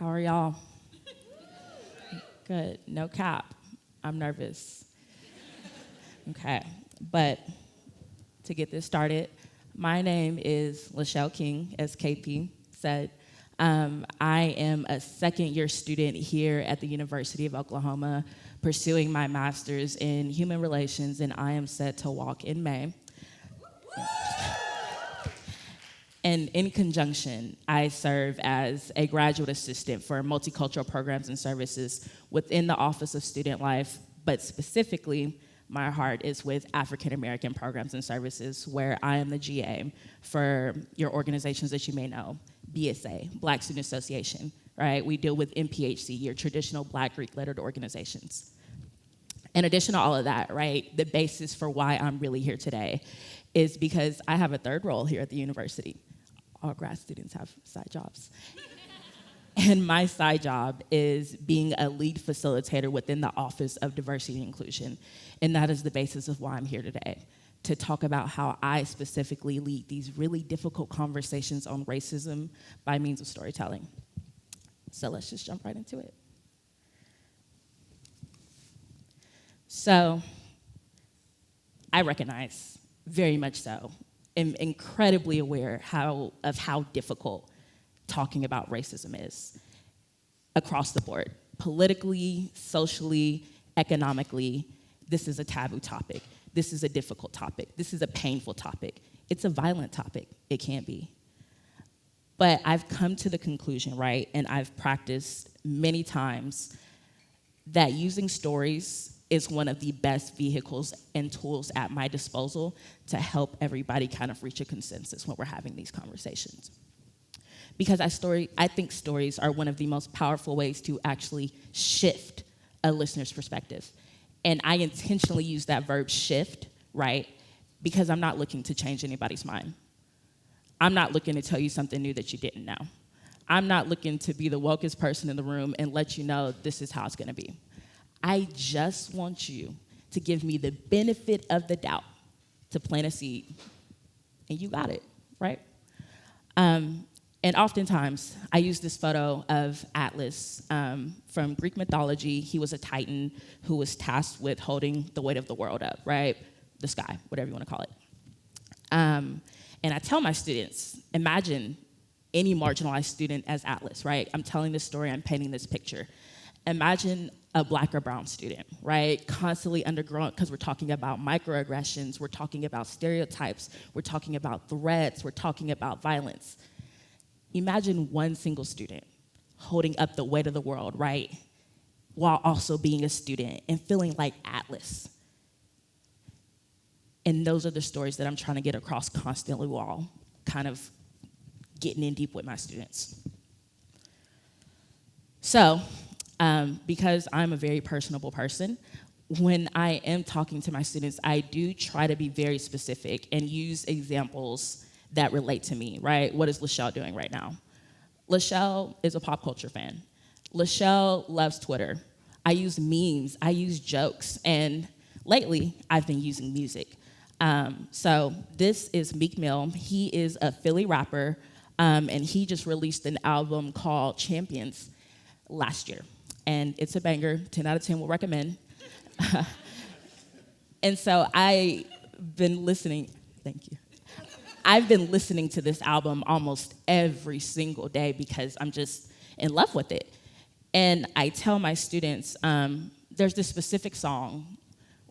How are y'all? Good. No cap. I'm nervous. Okay. But to get this started, my name is Lachelle King, as KP said. I am a second-year student here at the University of Oklahoma, pursuing my master's in human relations, and I am set to walk in May. And in conjunction, I serve as a graduate assistant for multicultural programs and services within the Office of Student Life, but specifically, my heart is with African American programs and services, where I am the GA for your organizations that you may know, BSA, Black Student Association, right? We deal with MPHC, your traditional Black Greek-lettered organizations. In addition to all of that, right, the basis for why I'm really here today is because I have a third role here at the university. All grad students have side jobs. And my side job is being a lead facilitator within the Office of Diversity and Inclusion. And that is the basis of why I'm here today, to talk about how I specifically lead these really difficult conversations on racism by means of storytelling. So let's just jump right into it. So I recognize, very much so, am incredibly aware of how difficult talking about racism is across the board. Politically, socially, economically, this is a taboo topic. This is a difficult topic. This is a painful topic. It's a violent topic. It can be. But I've come to the conclusion, right, and I've practiced many times that using stories is one of the best vehicles and tools at my disposal to help everybody kind of reach a consensus when we're having these conversations. Because I think stories are one of the most powerful ways to actually shift a listener's perspective. And I intentionally use that verb shift, right? Because I'm not looking to change anybody's mind. I'm not looking to tell you something new that you didn't know. I'm not looking to be the wokest person in the room and let you know this is how it's gonna be. I just want you to give me the benefit of the doubt to plant a seed, and you got it, right? And oftentimes, I use this photo of Atlas from Greek mythology. He was a titan who was tasked with holding the weight of the world up, right? The sky, whatever you want to call it. And I tell my students, imagine any marginalized student as Atlas, right? I'm telling this story, I'm painting this picture. Imagine a Black or brown student, right? Constantly underground, because we're talking about microaggressions, we're talking about stereotypes, we're talking about threats, we're talking about violence. Imagine one single student holding up the weight of the world, right? While also being a student and feeling like Atlas. And those are the stories that I'm trying to get across constantly while kind of getting in deep with my students. So, because I'm a very personable person, when I am talking to my students, I do try to be very specific and use examples that relate to me, right? What is Lachelle doing right now? Lachelle is a pop culture fan. Lachelle loves Twitter. I use memes, I use jokes, and lately I've been using music. So this is Meek Mill. He is a Philly rapper, and he just released an album called Champions last year. And it's a banger, 10 out of 10 will recommend. And so I've been listening, thank you. I've been listening to this album almost every single day because I'm just in love with it. And I tell my students, there's this specific song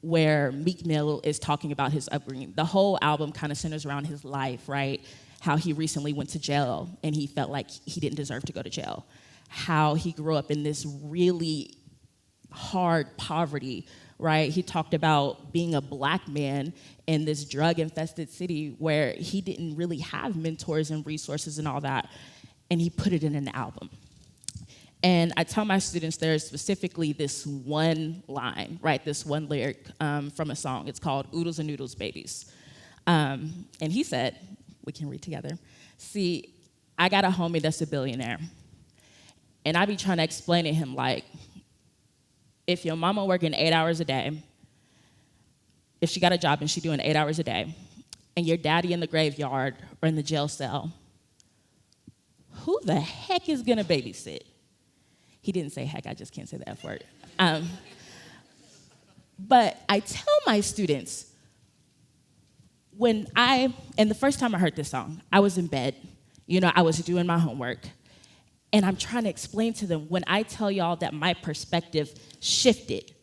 where Meek Mill is talking about his upbringing. The whole album kind of centers around his life, right? How he recently went to jail and he felt like he didn't deserve to go to jail. How he grew up in this really hard poverty, right? He talked about being a Black man in this drug-infested city where he didn't really have mentors and resources and all that, and he put it in an album. And I tell my students there's specifically this one line, right, this one lyric from a song. It's called Oodles and Noodles Babies. And he said, we can read together, see, I got a homie that's a billionaire. And I be trying to explain to him, like, if your mama working 8 hours a day, if she got a job and she doing 8 hours a day, and your daddy in the graveyard or in the jail cell, who the heck is gonna babysit? He didn't say heck, I just can't say the F word. But I tell my students, and the first time I heard this song, I was in bed. I was doing my homework. And I'm trying to explain to them, when I tell y'all that my perspective shifted,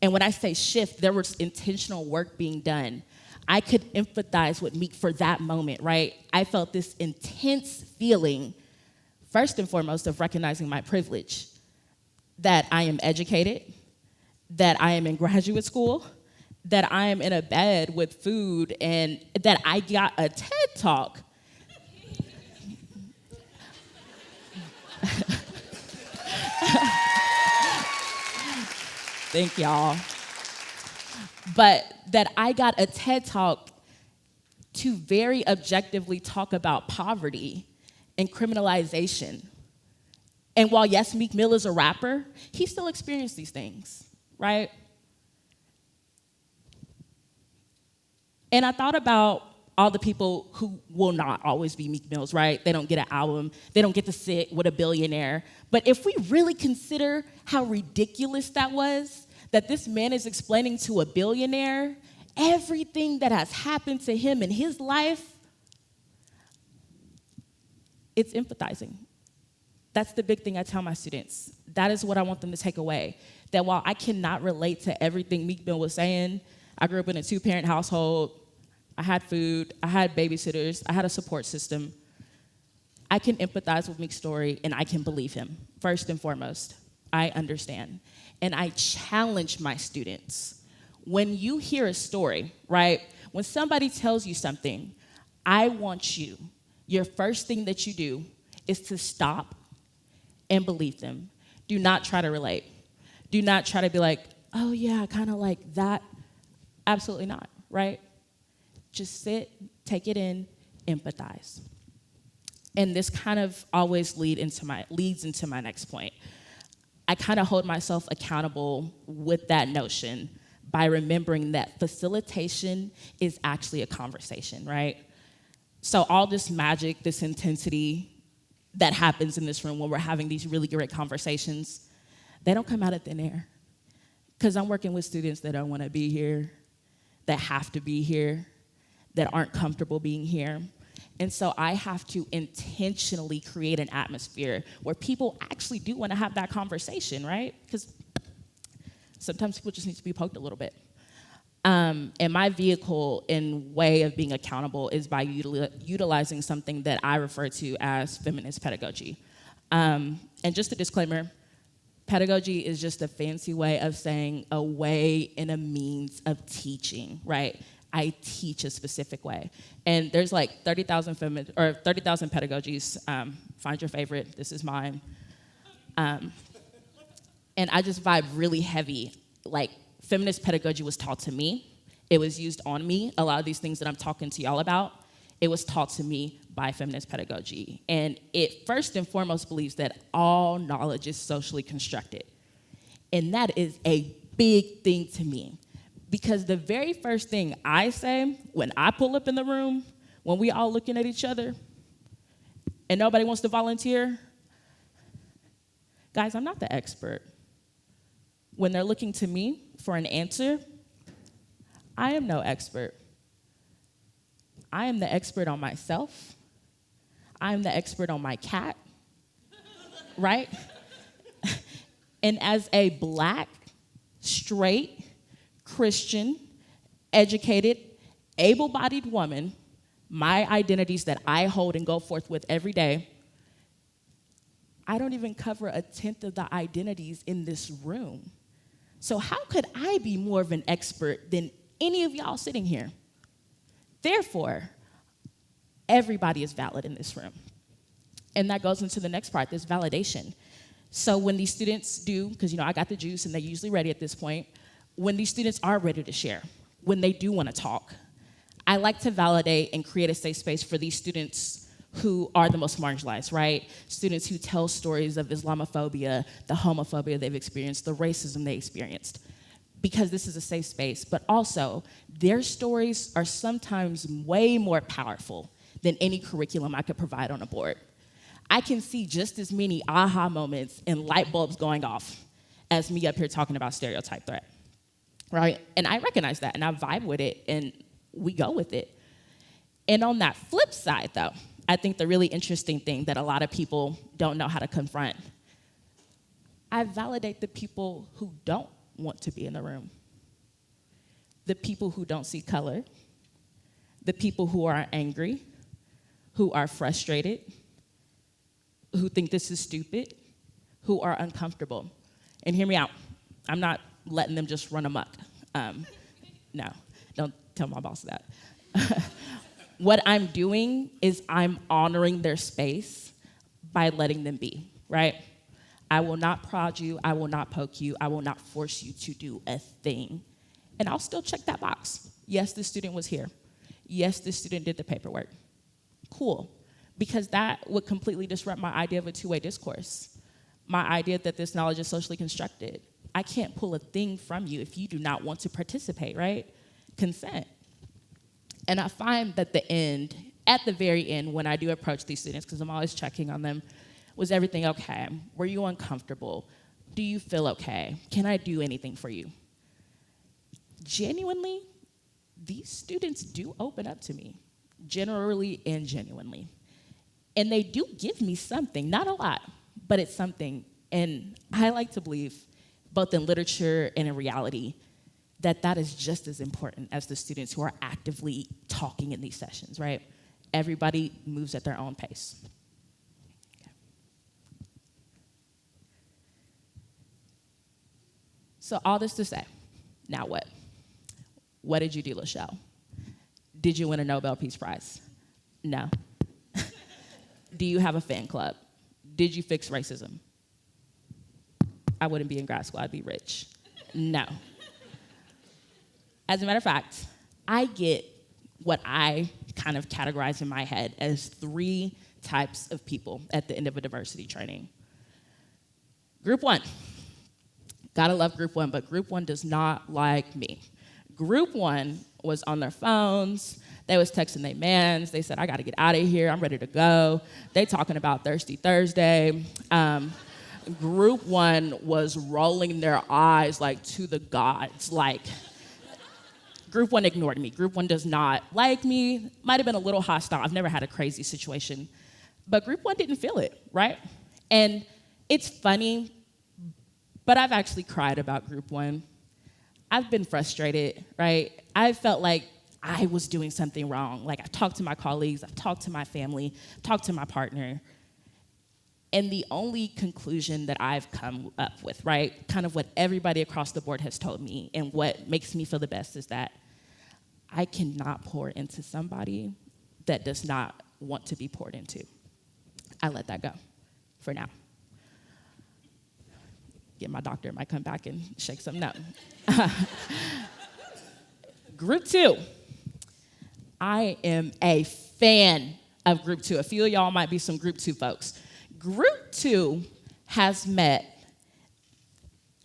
and when I say shift, there was intentional work being done. I could empathize with Meek for that moment, right? I felt this intense feeling, first and foremost, of recognizing my privilege, that I am educated, that I am in graduate school, that I am in a bed with food, and that I got a TED Talk. Thank y'all. But that I got a TED Talk to very objectively talk about poverty and criminalization. And while, yes, Meek Mill is a rapper, he still experienced these things, right? And I thought about all the people who will not always be Meek Mills, right? They don't get an album. They don't get to sit with a billionaire. But if we really consider how ridiculous that was, that this man is explaining to a billionaire everything that has happened to him in his life, it's empathizing. That's the big thing I tell my students. That is what I want them to take away. That while I cannot relate to everything Meek Mill was saying, I grew up in a 2-parent household. I had food, I had babysitters, I had a support system. I can empathize with Meek's story and I can believe him, first and foremost. I understand. And I challenge my students. When you hear a story, right? When somebody tells you something, I want you, your first thing that you do is to stop and believe them. Do not try to relate. Do not try to be like, oh yeah, kind of like that. Absolutely not, right? Just sit, take it in, empathize. And this kind of always leads into my next point. I kind of hold myself accountable with that notion by remembering that facilitation is actually a conversation, right? So all this magic, this intensity that happens in this room when we're having these really great conversations, they don't come out of thin air. Because I'm working with students that don't want to be here, that have to be here, that aren't comfortable being here. And so I have to intentionally create an atmosphere where people actually do want to have that conversation, right? Because sometimes people just need to be poked a little bit. And my vehicle and way of being accountable is by utilizing something that I refer to as feminist pedagogy. And just a disclaimer, pedagogy is just a fancy way of saying a way and a means of teaching, right? I teach a specific way. And there's like 30,000 pedagogies. Find your favorite. This is mine. And I just vibe really heavy. Like, feminist pedagogy was taught to me. It was used on me. A lot of these things that I'm talking to y'all about, it was taught to me by feminist pedagogy. And it first and foremost believes that all knowledge is socially constructed. And that is a big thing to me. Because the very first thing I say when I pull up in the room, when we all looking at each other, and nobody wants to volunteer, guys, I'm not the expert. When they're looking to me for an answer, I am no expert. I am the expert on myself. I am the expert on my cat, right? And as a Black, straight, Christian, educated, able-bodied woman, my identities that I hold and go forth with every day, I don't even cover 1/10 of the identities in this room. So how could I be more of an expert than any of y'all sitting here? Therefore, everybody is valid in this room. And that goes into the next part, this validation. So when these students do, because I got the juice and they're usually ready at this point, when these students are ready to share, when they do want to talk, I like to validate and create a safe space for these students who are the most marginalized, right? Students who tell stories of Islamophobia, the homophobia they've experienced, the racism they experienced, because this is a safe space. But also, their stories are sometimes way more powerful than any curriculum I could provide on a board. I can see just as many aha moments and light bulbs going off as me up here talking about stereotype threat, right? And I recognize that, and I vibe with it, and we go with it. And on that flip side, though, I think the really interesting thing that a lot of people don't know how to confront, I validate the people who don't want to be in the room, the people who don't see color, the people who are angry, who are frustrated, who think this is stupid, who are uncomfortable. And hear me out. I'm not letting them just run amok. No, don't tell my boss that. What I'm doing is I'm honoring their space by letting them be, right? I will not prod you. I will not poke you. I will not force you to do a thing. And I'll still check that box. Yes, the student was here. Yes, the student did the paperwork. Cool. Because that would completely disrupt my idea of a two-way discourse. My idea that this knowledge is socially constructed. I can't pull a thing from you if you do not want to participate, right? Consent. And I find that at the very end, when I do approach these students, because I'm always checking on them, was everything okay? Were you uncomfortable? Do you feel okay? Can I do anything for you? Genuinely, these students do open up to me, generally and genuinely. And they do give me something, not a lot, but it's something. And I like to believe, both in literature and in reality, that is just as important as the students who are actively talking in these sessions, right? Everybody moves at their own pace. Okay. So all this to say, now what? What did you do, Lachelle? Did you win a Nobel Peace Prize? No. Do you have a fan club? Did you fix racism? I wouldn't be in grad school, I'd be rich. No. As a matter of fact, I get what I kind of categorize in my head as 3 types of people at the end of a diversity training. Group 1. Gotta love Group 1, but Group 1 does not like me. Group 1 was on their phones. They was texting their mans. They said, I gotta get out of here. I'm ready to go. They talking about Thirsty Thursday. Group 1 was rolling their eyes like to the gods. Like, Group 1 ignored me. Group 1 does not like me. Might have been a little hostile. I've never had a crazy situation. But Group 1 didn't feel it, right? And it's funny, but I've actually cried about Group 1. I've been frustrated, right? I felt like I was doing something wrong. Like, I've talked to my colleagues, I've talked to my family, I've talked to my partner. And the only conclusion that I've come up with, right, kind of what everybody across the board has told me and what makes me feel the best is that I cannot pour into somebody that does not want to be poured into. I let that go for now. Get my doctor might come back and shake something up. Group 2. I am a fan of Group 2. A few of y'all might be some Group 2 folks. Group 2 has met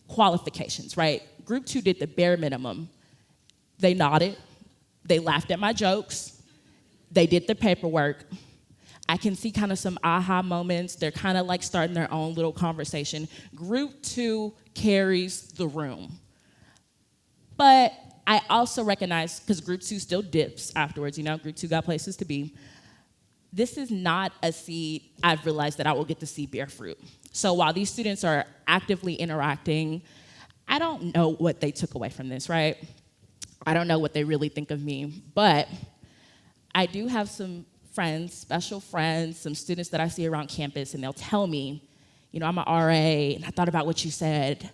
qualifications, right? Group 2 did the bare minimum. They nodded. They laughed at my jokes. They did the paperwork. I can see kind of some aha moments. They're kind of like starting their own little conversation. Group 2 carries the room. But I also recognize, because Group 2 still dips afterwards, Group 2 got places to be. This is not a seed I've realized that I will get to see bear fruit. So while these students are actively interacting, I don't know what they took away from this, right? I don't know what they really think of me, but I do have some friends, special friends, some students that I see around campus, and they'll tell me, I'm an RA, and I thought about what you said.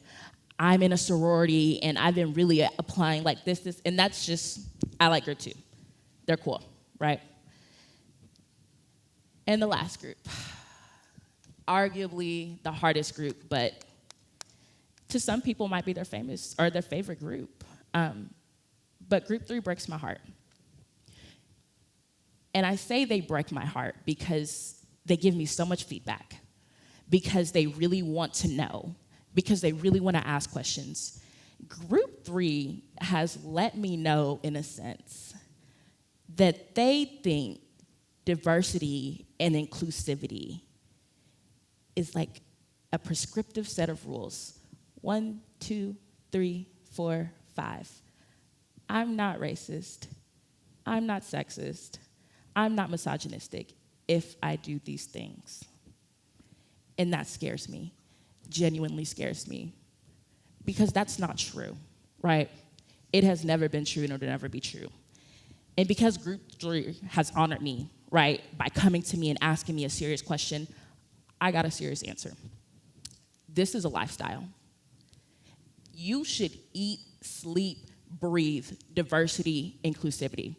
I'm in a sorority, and I've been really applying like this, and that's just, I like Group 2. They're cool, right? And the last group, arguably the hardest group, but to some people might be their favorite group. But Group 3 breaks my heart. And I say they break my heart because they give me so much feedback, because they really want to know, because they really want to ask questions. Group 3 has let me know, in a sense, that they think diversity and inclusivity is like a prescriptive set of rules. 1, 2, 3, 4, 5. I'm not racist. I'm not sexist. I'm not misogynistic if I do these things. And that scares me, genuinely scares me, because that's not true, right? It has never been true and it'll never be true. And because Group 3 has honored me, right, by coming to me and asking me a serious question, I got a serious answer. This is a lifestyle. You should eat, sleep, breathe diversity, inclusivity,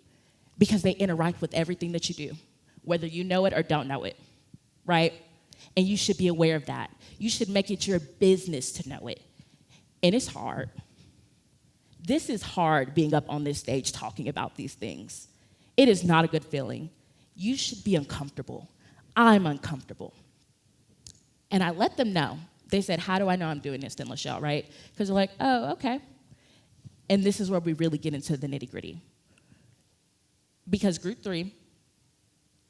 because they interact with everything that you do, whether you know it or don't know it, right? And you should be aware of that. You should make it your business to know it. And it's hard. This is hard, being up on this stage talking about these things. It is not a good feeling. You should be uncomfortable. I'm uncomfortable. And I let them know. They said, how do I know I'm doing this then, Lachelle, right? Because they're like, oh, okay. And this is where we really get into the nitty gritty. Because Group 3,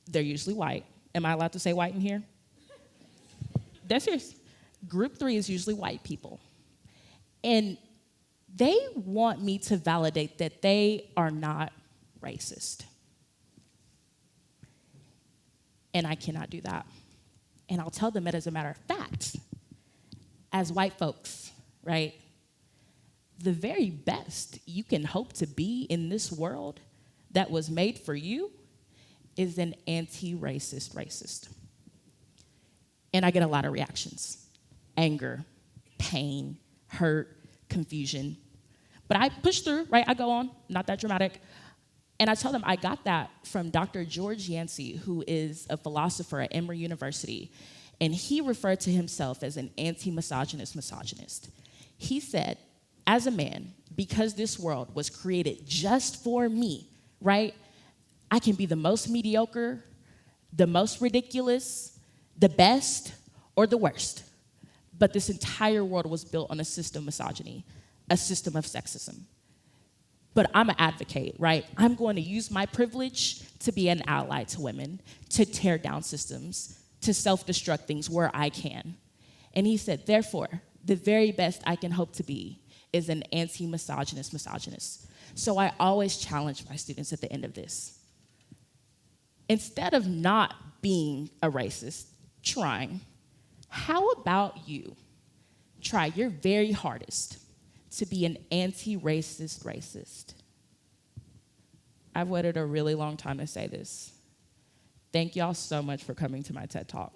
they're usually white. Am I allowed to say white in here? That's serious. Group 3 is usually white people. And they want me to validate that they are not racist. And I cannot do that. And I'll tell them that as a matter of fact, as white folks, right, the very best you can hope to be in this world that was made for you is an anti-racist racist. And I get a lot of reactions: anger, pain, hurt, confusion. But I push through, right? I go on, not that dramatic. And I tell them I got that from Dr. George Yancey, who is a philosopher at Emory University. And he referred to himself as an anti-misogynist. He said, as a man, because this world was created just for me, right? I can be the most mediocre, the most ridiculous, the best, or the worst. But this entire world was built on a system of misogyny, a system of sexism. But I'm an advocate, right? I'm going to use my privilege to be an ally to women, to tear down systems, to self-destruct things where I can. And he said, therefore, the very best I can hope to be is an anti-misogynist. So I always challenge my students at the end of this. Instead of not being a racist, trying, how about you try your very hardest to be an anti-racist racist? I've waited a really long time to say this. Thank y'all so much for coming to my TED Talk.